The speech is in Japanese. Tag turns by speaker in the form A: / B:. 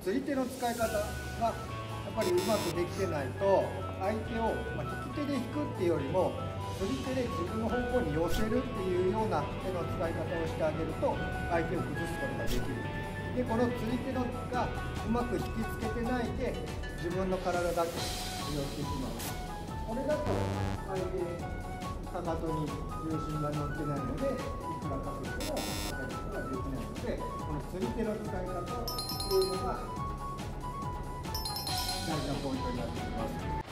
A: 釣り手の使い方がやっぱりうまくできてないと、相手を、引き手で引くっていうよりも釣り手で自分の方向に寄せるっていうような手の使い方をしてあげると相手を崩すことができる。でこの釣り手がうまく引きつけてないで自分の体だけ寄ってしまう。これだと相手かかとに重心が乗ってないので、いくらかけても当たることができないので、この釣り手の使い方というのが大事なポイントになってきます。